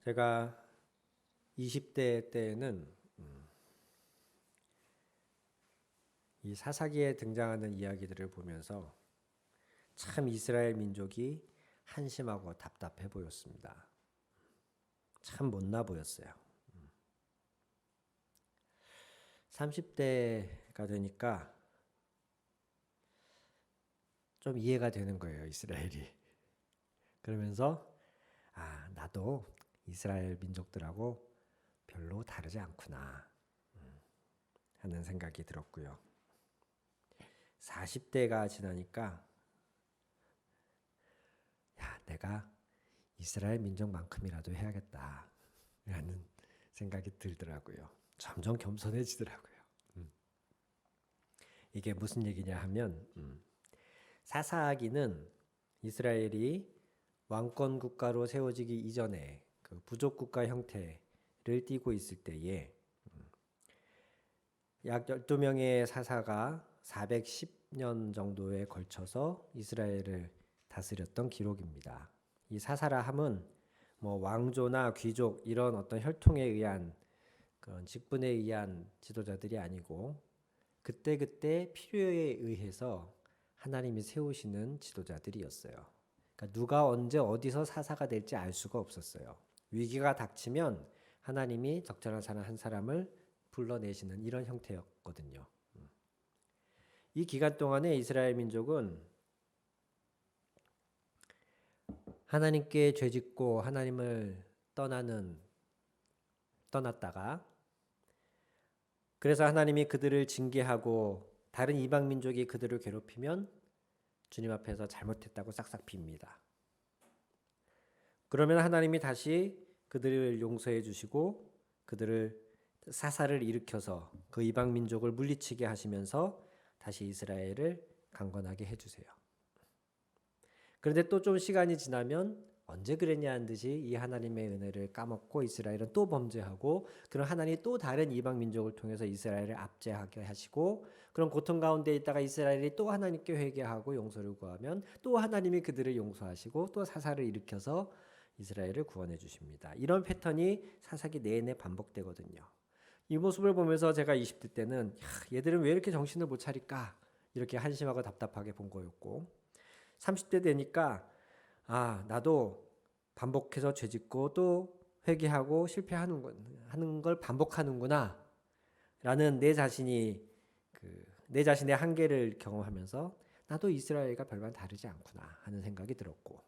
제가 20대 때에는 이 사사기에 등장하는 이야기들을 보면서 참 이스라엘 민족이 한심하고 답답해 보였습니다. 참 못나 보였어요. 30대가 되니까 좀 이해가 되는 거예요, 이스라엘이. 그러면서 나도 이스라엘 민족들하고 별로 다르지 않구나 하는 생각이 들었고요. 40대가 지나니까 내가 이스라엘 민족만큼이라도 해야겠다 라는 생각이 들더라고요. 점점 겸손해지더라고요. 이게 무슨 얘기냐 하면 사사기는 이스라엘이 왕권 국가로 세워지기 이전에 그 부족 국가 형태를 띠고 있을 때에 약 12명의 사사가 410년 정도에 걸쳐서 이스라엘을 다스렸던 기록입니다. 이 사사라 함은 뭐 왕조나 귀족 이런 어떤 혈통에 의한 그런 직분에 의한 지도자들이 아니고 그때그때 필요에 의해서 하나님이 세우시는 지도자들이었어요. 그러니까 누가 언제 어디서 사사가 될지 알 수가 없었어요. 위기가 닥치면 하나님이 적절한 사람 한 사람을 불러내시는 이런 형태였거든요. 이 기간 동안에 이스라엘 민족은 하나님께 죄짓고 하나님을 떠났다가 그래서 하나님이 그들을 징계하고 다른 이방 민족이 그들을 괴롭히면 주님 앞에서 잘못했다고 싹싹 빕니다. 그러면 하나님이 다시 그들을 용서해 주시고 그들을 사사를 일으켜서 그 이방 민족을 물리치게 하시면서 다시 이스라엘을 강건하게 해주세요. 그런데 또 좀 시간이 지나면 언제 그랬냐는 듯이 이 하나님의 은혜를 까먹고 이스라엘은 또 범죄하고 그럼 하나님이 또 다른 이방 민족을 통해서 이스라엘을 압제하게 하시고 그런 고통 가운데 있다가 이스라엘이 또 하나님께 회개하고 용서를 구하면 또 하나님이 그들을 용서하시고 또 사사를 일으켜서 이스라엘을 구원해 주십니다. 이런 패턴이 사사기 내내 반복되거든요. 이 모습을 보면서 제가 20대 때는 얘들은 왜 이렇게 정신을 못 차릴까 이렇게 한심하고 답답하게 본 거였고 30대 되니까 나도 반복해서 죄짓고 또 회개하고 실패하는 걸 반복하는구나 라는 내 자신의 한계를 경험하면서 나도 이스라엘과 별반 다르지 않구나 하는 생각이 들었고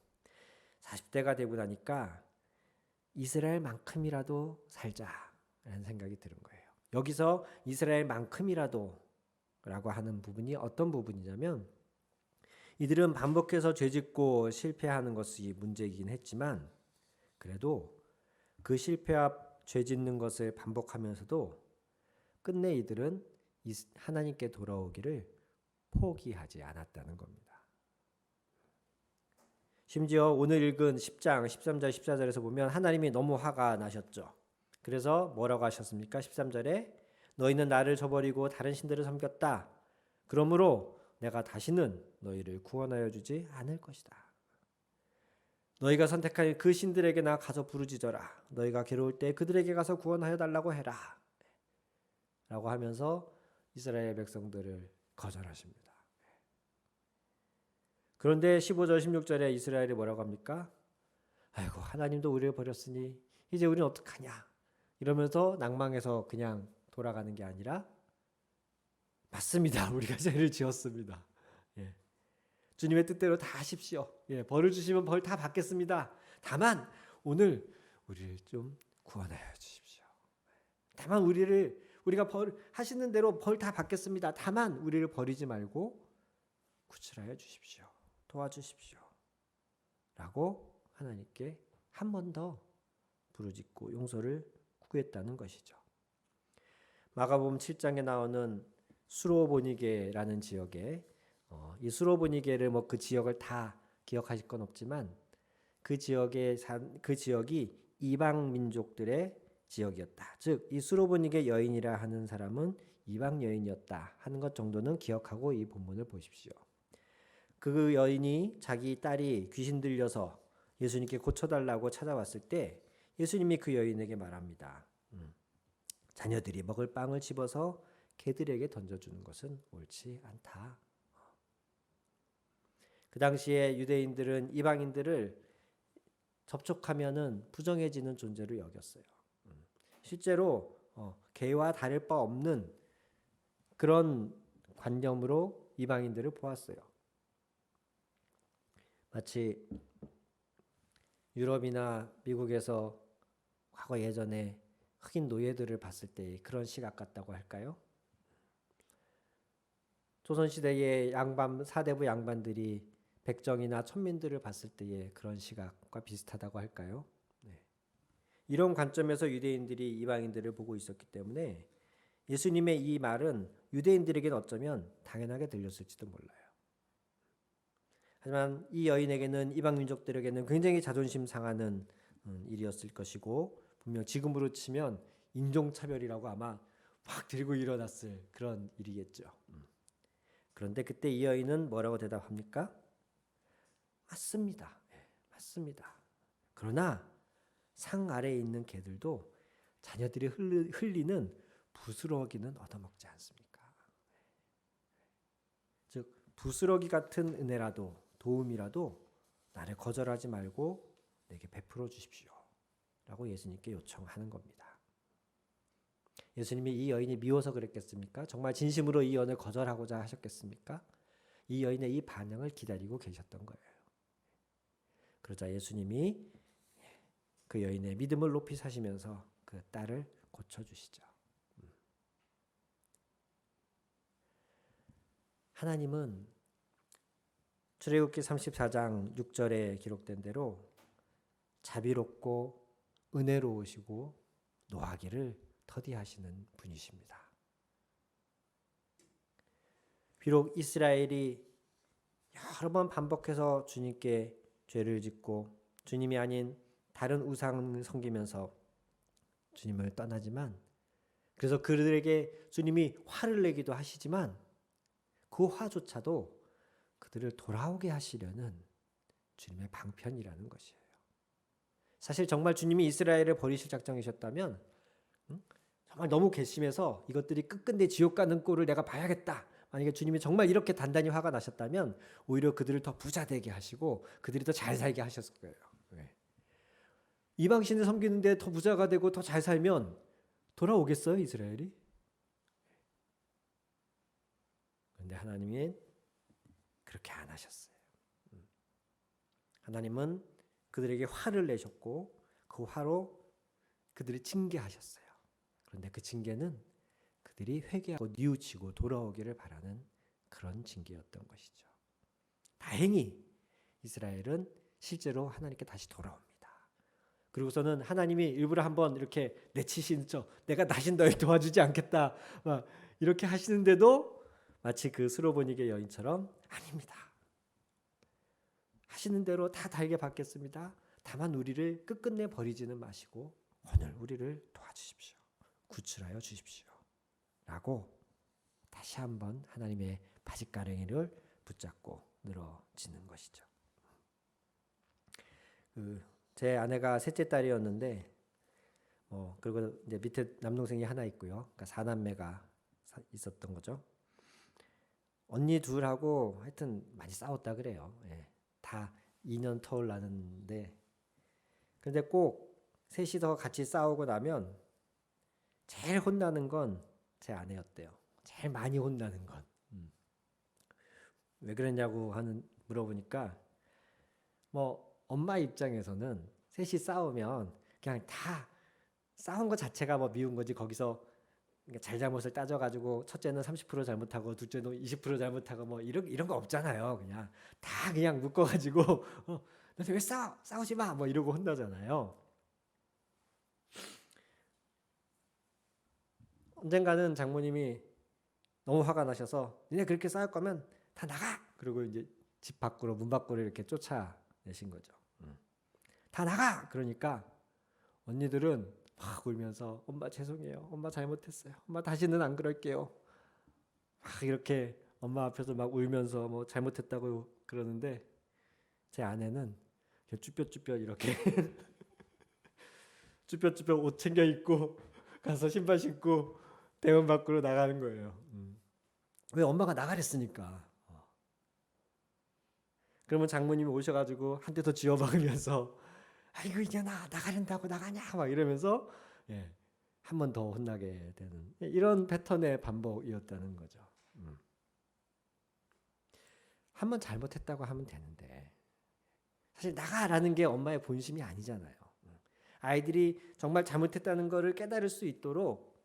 40대가 되고 나니까 이스라엘만큼이라도 살자라는 생각이 드는 거예요. 여기서 이스라엘만큼이라도 라고 하는 부분이 어떤 부분이냐면 이들은 반복해서 죄짓고 실패하는 것이 문제이긴 했지만 그래도 그 실패와 죄짓는 것을 반복하면서도 끝내 이들은 하나님께 돌아오기를 포기하지 않았다는 겁니다. 심지어 오늘 읽은 10장 13절 14절에서 보면 하나님이 너무 화가 나셨죠. 그래서 뭐라고 하셨습니까? 13절에 너희는 나를 저버리고 다른 신들을 섬겼다. 그러므로 내가 다시는 너희를 구원하여 주지 않을 것이다. 너희가 선택한 그 신들에게 나 가서 부르짖어라. 너희가 괴로울 때 그들에게 가서 구원하여 달라고 해라. 라고 하면서 이스라엘 백성들을 거절하십니다. 그런데 15절 16절에 이스라엘이 뭐라고 합니까? 아이고 하나님도 우리를 버렸으니 이제 우리는 어떡하냐. 이러면서 낭망해서 그냥 돌아가는 게 아니라 맞습니다. 우리가 죄를 지었습니다. 주님의 뜻대로 다 하십시오. 벌을 주시면 벌 다 받겠습니다. 다만 오늘 우리를 좀 구원하여 주십시오. 다만 우리가 하시는 대로 벌 다 받겠습니다. 다만 우리를 버리지 말고 구출하여 주십시오. 도와주십시오. 라고 하나님께 한 번 더 부르짖고 용서를 구했다는 것이죠. 마가복음 7장에 나오는 수로보니게라는 지역에 이 수로보니게를 그 지역을 다 기억하실 건 없지만 그 지역이 이방 민족들의 지역이었다. 즉 이 수로보니게 여인이라 하는 사람은 이방 여인이었다 하는 것 정도는 기억하고 이 본문을 보십시오. 그 여인이 자기 딸이 귀신 들려서 예수님께 고쳐달라고 찾아왔을 때 예수님이 그 여인에게 말합니다. 자녀들이 먹을 빵을 집어서 개들에게 던져주는 것은 옳지 않다. 그 당시에 유대인들은 이방인들을 접촉하면은 부정해지는 존재로 여겼어요. 실제로 개와 다를 바 없는 그런 관념으로 이방인들을 보았어요. 마치 유럽이나 미국에서 과거 예전에 흑인 노예들을 봤을 때 그런 시각 같다고 할까요? 조선시대의 양반, 사대부 양반들이 백정이나 천민들을 봤을 때의 그런 시각과 비슷하다고 할까요? 네. 이런 관점에서 유대인들이 이방인들을 보고 있었기 때문에 예수님의 이 말은 유대인들에게는 어쩌면 당연하게 들렸을지도 몰라요. 하지만 이 여인에게는 이방 민족들에게는 굉장히 자존심 상하는 일이었을 것이고 분명 지금으로 치면 인종차별이라고 아마 확 들고 일어났을 그런 일이겠죠. 그런데 그때 이 여인은 뭐라고 대답합니까? 맞습니다. 네, 맞습니다. 그러나 상 아래에 있는 개들도 자녀들이 흘리는 부스러기는 얻어먹지 않습니까? 즉 부스러기 같은 은혜라도 도움이라도 나를 거절하지 말고 내게 베풀어 주십시오. 라고 예수님께 요청하는 겁니다. 예수님이 이 여인이 미워서 그랬겠습니까? 정말 진심으로 이 여인을 거절하고자 하셨겠습니까? 이 여인의 이 반응을 기다리고 계셨던 거예요. 그러자 예수님이 그 여인의 믿음을 높이 사시면서 그 딸을 고쳐주시죠. 하나님은 출애굽기 34장 6절에 기록된 대로 자비롭고 은혜로우시고 노하기를 더디하시는 분이십니다. 비록 이스라엘이 여러 번 반복해서 주님께 죄를 짓고 주님이 아닌 다른 우상을 섬기면서 주님을 떠나지만 그래서 그들에게 주님이 화를 내기도 하시지만 그 화조차도 그들을 돌아오게 하시려는 주님의 방편이라는 것이에요. 사실 정말 주님이 이스라엘을 버리실 작정이셨다면 정말 너무 괘씸해서 이것들이 끝끝내 지옥 가는 꼴을 내가 봐야겠다. 만약에 주님이 정말 이렇게 단단히 화가 나셨다면 오히려 그들을 더 부자 되게 하시고 그들이 더 잘 살게 하셨을 거예요. 왜? 이방신을 섬기는데 더 부자가 되고 더 잘 살면 돌아오겠어요, 이스라엘이? 그런데 하나님이 그렇게 안 하셨어요. 하나님은 그들에게 화를 내셨고 그 화로 그들을 징계하셨어요. 그런데 그 징계는 그들이 회개하고 뉘우치고 돌아오기를 바라는 그런 징계였던 것이죠. 다행히 이스라엘은 실제로 하나님께 다시 돌아옵니다. 그리고서는 하나님이 일부러 한번 이렇게 내치신 척 내가 다신 너희 도와주지 않겠다 막 이렇게 하시는데도 마치 그 스로보니게 여인처럼 아닙니다. 하시는 대로 다 달게 받겠습니다. 다만 우리를 끝끝내 버리지는 마시고 오늘 우리를 도와주십시오. 구출하여 주십시오. 라고 다시 한번 하나님의 바짓가랑이를 붙잡고 늘어지는 것이죠. 제 아내가 셋째 딸이었는데 그리고 이제 밑에 남동생이 하나 있고요. 그러니까 4남매가 있었던 거죠. 언니 둘하고 하여튼 많이 싸웠다 그래요. 예. 다 2년 터울 나는데 근데 꼭 셋이서 같이 싸우고 나면 제일 혼나는 건 제 아내였대요. 제일 많이 혼나는 건. 왜 그랬냐고 물어보니까 엄마 입장에서는 셋이 싸우면 그냥 다 싸운 것 자체가 미운 거지 거기서 잘잘못을 따져가지고 첫째는 30% 잘못하고 둘째는 20% 잘못하고 이런 거 없잖아요. 그냥 묶어가지고 너네 왜 싸우지 마 이러고 혼나잖아요. 언젠가는 장모님이 너무 화가 나셔서 니네 그렇게 싸울 거면 다 나가. 그리고 이제 집 밖으로 문 밖으로 이렇게 쫓아내신 거죠. 다 나가. 그러니까 언니들은 막 울면서 엄마 죄송해요. 엄마 잘못했어요. 엄마 다시는 안 그럴게요. 막 이렇게 엄마 앞에서 막 울면서 잘못했다고 그러는데 제 아내는 쭈뼛쭈뼛 이렇게 쭈뼛쭈뼛 옷 챙겨 입고 가서 신발 신고 대문 밖으로 나가는 거예요. 왜? 엄마가 나가랬으니까. 그러면 장모님이 오셔가지고 한 대 더 쥐어박으면서 아이고 이제 나가린다고 나가냐 막 이러면서 예, 한 번 더 혼나게 되는 이런 패턴의 반복이었다는 거죠. 한 번 잘못했다고 하면 되는데 사실 나가라는 게 엄마의 본심이 아니잖아요. 아이들이 정말 잘못했다는 것을 깨달을 수 있도록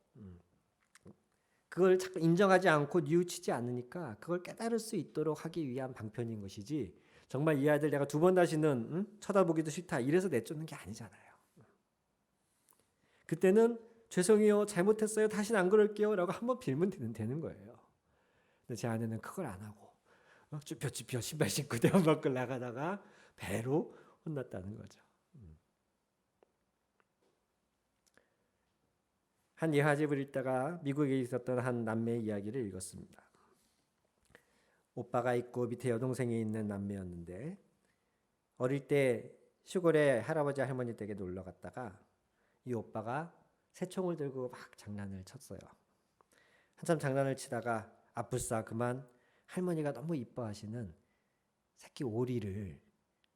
그걸 자꾸 인정하지 않고 뉘우치지 않으니까 그걸 깨달을 수 있도록 하기 위한 방편인 것이지 정말 이 아이들 내가 두 번 다시는 쳐다보기도 싫다 이래서 내쫓는 게 아니잖아요. 그때는 죄송해요 잘못했어요 다시는 안 그럴게요 라고 한번 빌면 되는 거예요. 근데 제 아내는 그걸 안 하고 쭈뼛쭈뼛 신발 신고 대문 밖을 나가다가 배로 혼났다는 거죠. 한 예화집을 읽다가 미국에 있었던 한 남매의 이야기를 읽었습니다. 오빠가 있고 밑에 여동생이 있는 남매였는데 어릴 때 시골에 할아버지 할머니 댁에 놀러 갔다가 이 오빠가 새총을 들고 막 장난을 쳤어요. 한참 장난을 치다가 아뿔싸 그만 할머니가 너무 이뻐하시는 새끼 오리를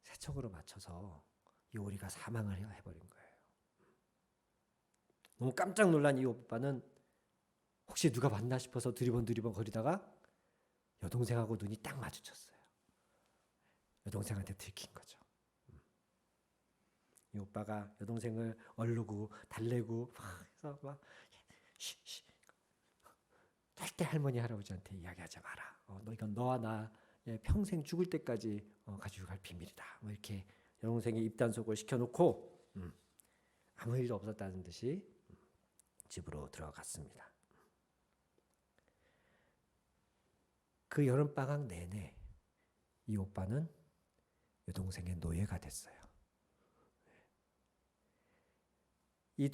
새총으로 맞춰서 이 오리가 사망을 해버린 거예요. 너무 깜짝 놀란 이 오빠는 혹시 누가 봤나 싶어서 두리번 거리다가 여동생하고 눈이 딱 마주쳤어요. 여동생한테 들킨 거죠. 이 오빠가 여동생을 얼르고 달래고 막 해서 막 쉬. 절대 할머니 할아버지한테 이야기하지 마라. 너 이건 너와 나 평생 죽을 때까지 가지고 갈 비밀이다. 뭐 이렇게 여동생이 입단속을 시켜놓고 아무 일도 없었다는 듯이 집으로 들어갔습니다. 그 여름방학 내내 이 오빠는 여동생의 노예가 됐어요. 이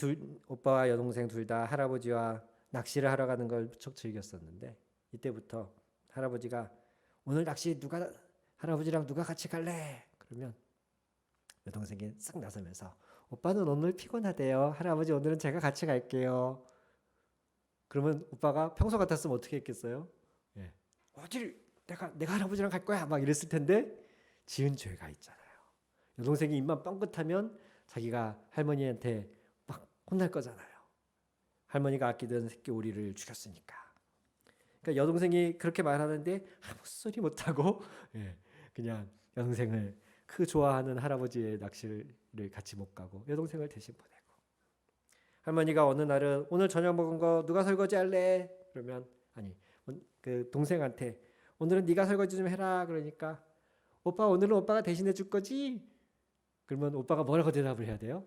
오빠와 여동생 둘 다 할아버지와 낚시를 하러 가는 걸 무척 즐겼었는데 이때부터 할아버지가 오늘 낚시 할아버지랑 누가 같이 갈래? 그러면 여동생이 쓱 나서면서 오빠는 오늘 피곤하대요. 할아버지 오늘은 제가 같이 갈게요. 그러면 오빠가 평소 같았으면 어떻게 했겠어요? 예. 어딜 내가 할아버지랑 갈 거야 막 이랬을 텐데 지은 죄가 있잖아요. 여동생이 입만 뻥긋하면 자기가 할머니한테 막 혼날 거잖아요. 할머니가 아끼던 새끼 오리를 죽였으니까. 그러니까 여동생이 그렇게 말하는데 아무 소리 못하고 그냥 여동생을 그 좋아하는 할아버지의 낚시를 같이 못 가고 여동생을 대신 보내고 할머니가 어느 날은 오늘 저녁 먹은 거 누가 설거지 할래? 그러면 아니 그 동생한테 오늘은 네가 설거지 좀 해라 그러니까 오빠 오늘은 오빠가 대신해 줄 거지? 그러면 오빠가 뭐라고 대답을 해야 돼요?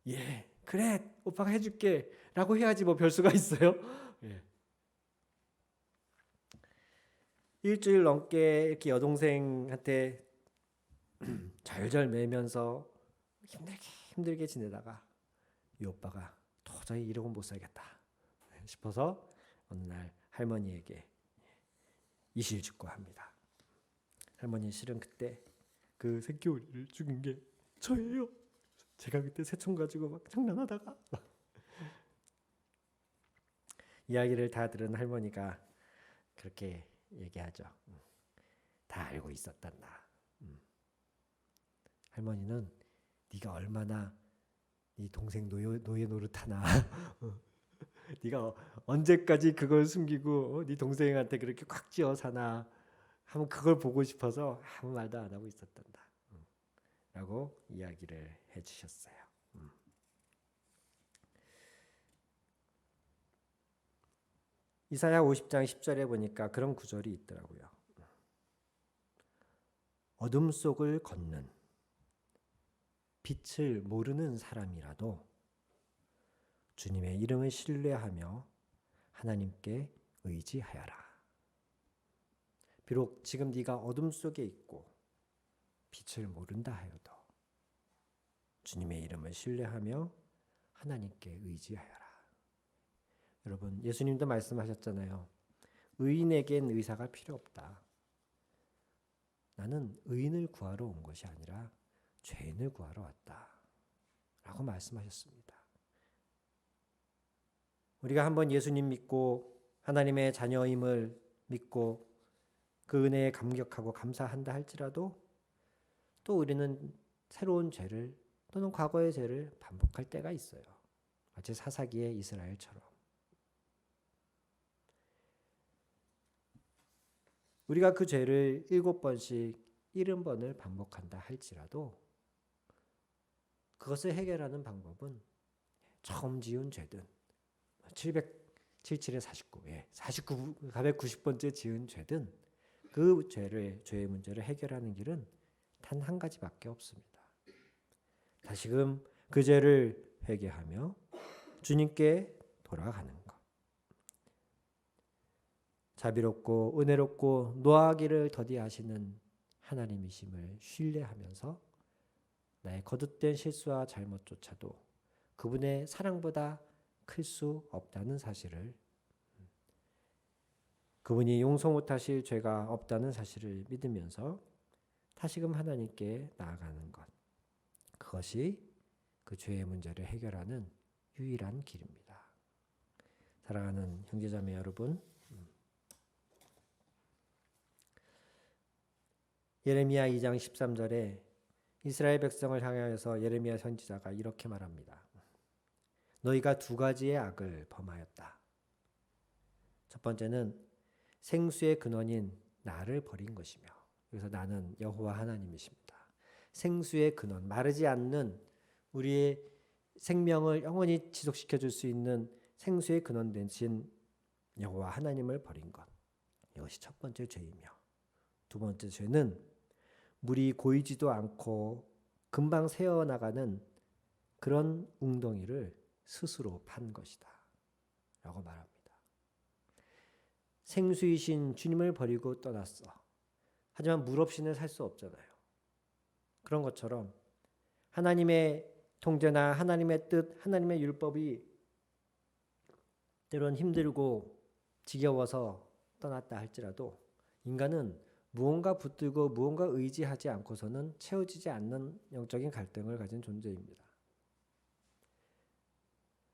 예 그래 오빠가 해줄게 라고 해야지 뭐 별수가 있어요. 일주일 넘게 이렇게 여동생한테 절절 매면서 힘들게 지내다가 이 오빠가 도저히 이러고는 못 살겠다 싶어서 어느 날 할머니에게 이실직고합니다. 할머니 실은 그때 그 새끼 오리를 죽인 게 저예요. 제가 그때 새총 가지고 막 장난하다가 이야기를 다 들은 할머니가 그렇게 얘기하죠. 다 알고 있었단다. 할머니는 네가 얼마나 네 동생 노예 노릇하나 네가 언제까지 그걸 숨기고 네 동생한테 그렇게 꽉 쥐어 사나 하면 그걸 보고 싶어서 아무 말도 안 하고 있었단다 라고 이야기를 해주셨어요. 이사야 50장 10절에 보니까 그런 구절이 있더라고요. 어둠 속을 걷는 빛을 모르는 사람이라도 주님의 이름을 신뢰하며 하나님께 의지하여라. 비록 지금 네가 어둠 속에 있고 빛을 모른다 하여도 주님의 이름을 신뢰하며 하나님께 의지하여라. 여러분 예수님도 말씀하셨잖아요. 의인에겐 의사가 필요 없다. 나는 의인을 구하러 온 것이 아니라 죄인을 구하러 왔다. 라고 말씀하셨습니다. 우리가 한번 예수님 믿고 하나님의 자녀임을 믿고 그 은혜에 감격하고 감사한다 할지라도 또 우리는 새로운 죄를 또는 과거의 죄를 반복할 때가 있어요. 마치 사사기의 이스라엘처럼. 우리가 그 죄를 7번씩 70번을 반복한다 할지라도 그것을 해결하는 방법은 처음 지은 죄든 777에 49, 490번째 지은 죄든 그 죄의 문제를 해결하는 길은 단 한 가지밖에 없습니다. 다시금 그 죄를 회개하며 주님께 돌아가는 것. 자비롭고 은혜롭고 노하기를 더디하시는 하나님이심을 신뢰하면서 나의 거듭된 실수와 잘못조차도 그분의 사랑보다 클 수 없다는 사실을, 그분이 용서 못하실 죄가 없다는 사실을 믿으면서 다시금 하나님께 나아가는 것, 그것이 그 죄의 문제를 해결하는 유일한 길입니다. 사랑하는 형제자매 여러분, 예레미야 2장 13절에 이스라엘 백성을 향하여서 예레미야 선지자가 이렇게 말합니다. 너희가 두 가지의 악을 범하였다. 첫 번째는 생수의 근원인 나를 버린 것이며, 그래서 나는 여호와 하나님이십니다. 생수의 근원, 마르지 않는 우리의 생명을 영원히 지속시켜 줄 수 있는 생수의 근원 되신 여호와 하나님을 버린 것, 이것이 첫 번째 죄이며, 두 번째 죄는 물이 고이지도 않고 금방 새어나가는 그런 웅덩이를 스스로 판 것이다 라고 말합니다. 생수이신 주님을 버리고 떠났어. 하지만 물 없이는 살 수 없잖아요. 그런 것처럼 하나님의 통제나 하나님의 뜻, 하나님의 율법이 때론 힘들고 지겨워서 떠났다 할지라도 인간은 무언가 붙들고 무언가 의지하지 않고서는 채워지지 않는 영적인 갈등을 가진 존재입니다.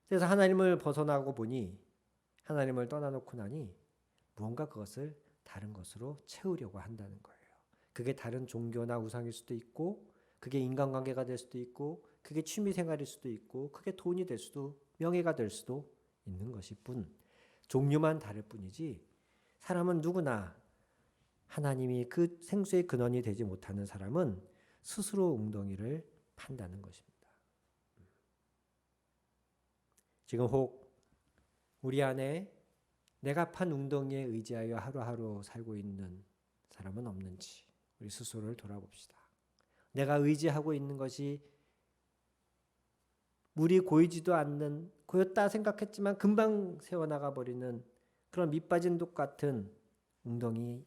그래서 하나님을 벗어나고 보니, 하나님을 떠나놓고 나니 무언가 그것을 다른 것으로 채우려고 한다는 거예요. 그게 다른 종교나 우상일 수도 있고, 그게 인간관계가 될 수도 있고, 그게 취미생활일 수도 있고, 그게 돈이 될 수도, 명예가 될 수도 있는 것일 뿐, 종류만 다를 뿐이지 사람은 누구나 하나님이 그 생수의 근원이 되지 못하는 사람은 스스로 웅덩이를 판다는 것입니다. 지금 혹 우리 안에 내가 판 웅덩이에 의지하여 하루하루 살고 있는 사람은 없는지 우리 스스로를 돌아봅시다. 내가 의지하고 있는 것이 물이 고이지도 않는, 고였다 생각했지만 금방 새어나가 버리는 그런 밑빠진 독 같은 웅덩이,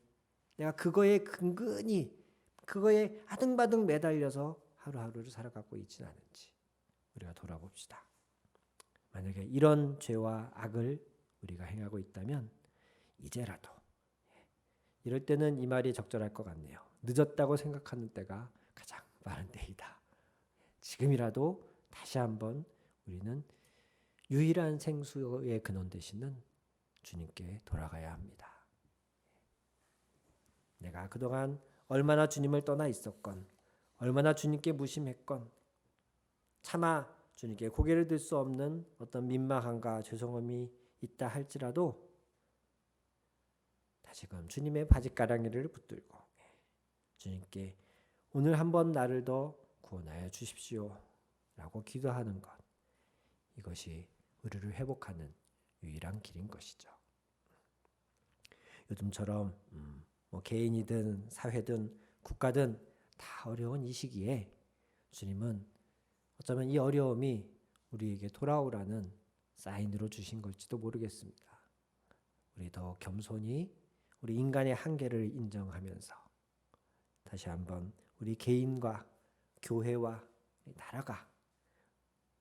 내가 그거에 근근히, 그거에 아등바등 매달려서 하루하루를 살아가고 있지는 않은지 우리가 돌아봅시다. 만약에 이런 죄와 악을 우리가 행하고 있다면 이제라도, 이럴 때는 이 말이 적절할 것 같네요. 늦었다고 생각하는 때가 가장 빠른 때이다. 지금이라도 다시 한번 우리는 유일한 생수의 근원 되시는 주님께 돌아가야 합니다. 내가 그동안 얼마나 주님을 떠나 있었건, 얼마나 주님께 무심했건, 차마 주님께 고개를 들 수 없는 어떤 민망함과 죄송함이 있다 할지라도 다시금 주님의 바짓가랑이를 붙들고 주님께 오늘 한번 나를 더 구원하여 주십시오 라고 기도하는 것, 이것이 우리를 회복하는 유일한 길인 것이죠. 요즘처럼 개인이든 사회든 국가든 다 어려운 이 시기에 주님은 어쩌면 이 어려움이 우리에게 돌아오라는 사인으로 주신 걸지도 모르겠습니다. 우리 더 겸손히 우리 인간의 한계를 인정하면서 다시 한번 우리 개인과 교회와 나라가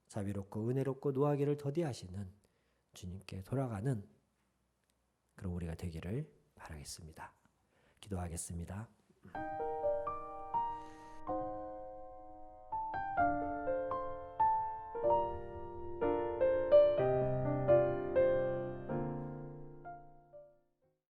자비롭고 은혜롭고 노하기를 더디하시는 주님께 돌아가는 그런 우리가 되기를 바라겠습니다. 기도하겠습니다.